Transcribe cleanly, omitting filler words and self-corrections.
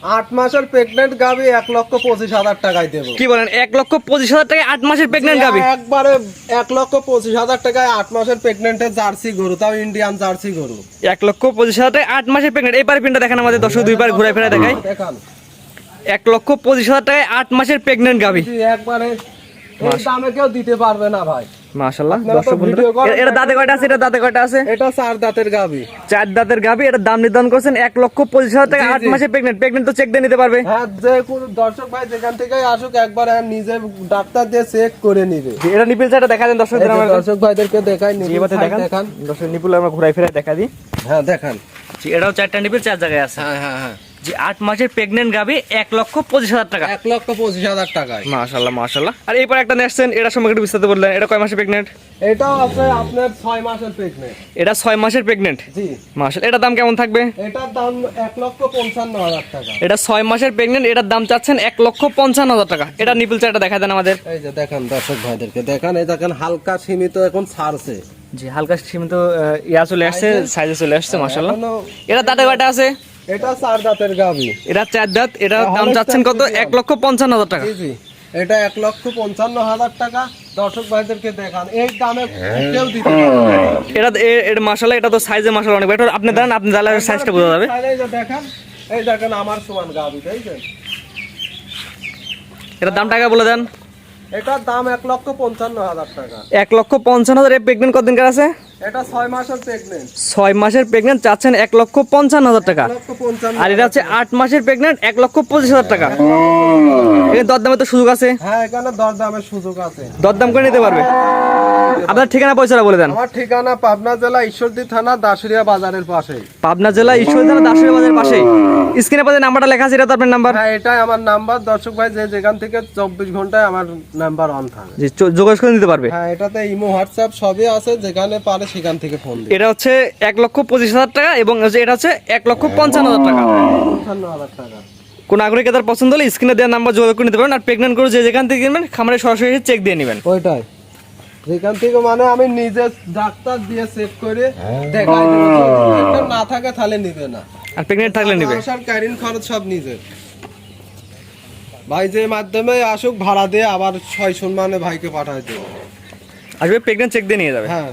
8 মাসের প্রেগন্যান্ট গাবি 1,25,000 টাকায় দেবো। কি বলেন, 1,25,000 টাকায় 8 মাসের প্রেগন্যান্ট গাবি? একবারে 1,25,000 টাকায় 8 মাসের প্রেগন্যান্টের জার্সি গরু, তাও ইন্ডিয়ান জার্সি গরু। 1,25,000 টাকায় 8 মাসের প্রেগন্যান্ট। এই পারে পিনটা দেখেন আমাদের দর্শক, দুইবার ঘুরে ফিরে দেখাই। দেখান 1,25,000 টাকায় 8 মাসের প্রেগন্যান্ট গাবি। একবারে এই দামে কেউ দিতে পারবে না ভাই। মাশাআল্লাহ দর্শক বন্ধুরা, এটা দাঁতে কয়টা আছে? এটা দাঁতে কয়টা আছে? এটা 4 দাঁতের গাবি। 4 দাঁতের গাবি। এটার দাম নির্ধারণ করছেন 1,25,000 টাকা, 8 মাসের প্রেগন্যান্ট। প্রেগন্যান্ট তো চেক দিয়ে নিতে পারবে? হ্যাঁ, যে কোন দর্শক ভাই যেখান থেকে আসুক একবার নিজে ডাক্তার দিয়ে চেক করে নিবে। এটা নিপিল চাটা দেখা দেন দর্শকদের, আমরা দর্শক ভাইদেরকে দেখাই নিবে। এবারে দেখান দর্শক, নিপিল আমরা ঘুরাই ফিরে দেখা দিই। হ্যাঁ দেখান, জি এটাও 4টা নিপিল 4 জায়গায় আছে। হ্যাঁ হ্যাঁ হ্যাঁ, জি 8 মাসের প্রেগন্যান্ট গাবি 1,25,000 টাকা। 1,25,000 টাকায়। মাশাআল্লাহ মাশাআল্লাহ। আর এরপর একটা নেক্সট, এটা সম্পর্কে একটু বিস্তারিত বললেন। এটা কয় মাসের প্রেগন্যান্ট? এটাও আছে আপনার 6 মাসের প্রেগন্যান্ট। এটা 6 মাসের প্রেগন্যান্ট। জি মাশাআল্লাহ। এটার দাম কেমন থাকবে? এটার দাম 1,55,000 টাকা। এটা 6 মাসের প্রেগন্যান্ট, এটার দাম চাচ্ছেন 1,55,000 টাকা। এটা নিপিল চাটা দেখা দেন আমাদের। এই যে দেখান দর্শক ভাইদেরকে দেখান, এই দেখেন হালকা সীমিত এখন ছাড়ছে। জি হালকা সীমিত ইয়া চলে আসছে, সাইজে চলে আসছে মাশাআল্লাহ। এখনো- এটা দাঁতে কয়টা আছে? এটা 4 দাঁতের গাবি। এটা 4 দাঁত। এটার দাম চাচ্ছেন কত? 1,55,000 টাকা। জি জি, এটা 1,55,000 টাকা। দর্শক ভাইদেরকে দেখান, এই দামে কেউ দিতে পারবে না। এটা এটা মাশাআল্লাহ, এটা তো সাইজে মাশাআল্লাহ অনেক বেটার। আপনি দাঁড়ান, আপনি দাঁড়ালে সাইজটা বোঝা যাবে। এই যে দেখেন, এই দেখেন আমার সমান গাবি, দেখছেন? এটার দাম টাকা বলে দেন। এটার দাম 1,55,000 টাকা। 1,55,000। এর প্রেগন্যান্ট কতদিনকার আছে? এটা 6 মাসের প্রেগন্যান্ট। 6 মাসের প্রেগন্যান্ট চাচ্ছেন 1,55,000 টাকা। 1,55,000। আর এটা হচ্ছে 8 মাসের প্রেগন্যান্ট 1,25,000 টাকা। এখানে দরদামে তো সুযোগ আছে? হ্যাঁ, এখানে দরদামের সুযোগ আছে। দরদাম করে নিতে পারবে। আপনার ঠিকানা পয়সাটা বলে দেন। আমার ঠিকানা পাবনা জেলা ঈশ্বরদী থানা দাসুরিয়া বাজারের পাশে। পাবনা জেলা ঈশ্বরদী থানা দাসুরিয়া বাজারের পাশে। স্ক্রিনে পাশে নাম্বারটা লেখা আছে, এটা তো আপনার নাম্বার? হ্যাঁ, এটাই আমার নাম্বার। দর্শক ভাই যে যেখান থেকে 24 ঘন্টায় আমার নাম্বার অন থাকে। জি যোগাযোগ করে নিতে পারবে। হ্যাঁ, এটাতে ইমো হোয়াটসঅ্যাপ সবই আছে, যেখানে পারে সেখান থেকে ফোন দিই। এটা হচ্ছে 1,25,000 টাকা এবং এটা হচ্ছে 1,55,000 টাকা। 55,000 টাকা। কোন আগ্রহী তার পছন্দ হলে স্ক্রিনে দেওয়ার নাম্বার যোগাযোগ করে নিতে পারেন। আর প্রেগন্যান্ট করে যে যেখান থেকে কিনবেন খামারে সরাসরি চেক দিয়ে নেবেন। ওইটাই যেখান থেকে মানে আমি নিজে ডাক্তার দিয়ে চেক করে দেখাই দেব। যদি না থাকে তাহলে নিবে না, আর প্রেগন্যান্ট থাকলে নেবে। আসার ক্যারিং খরচ সব নিজে। ভাই যে মাধ্যমে আসুক ভাড়া দিয়ে আবার 6 সম্মানে ভাইকে পাঠায় দেবে। আসবে প্রেগন্যান্ট চেক দিয়ে নিয়ে যাবে। হ্যাঁ।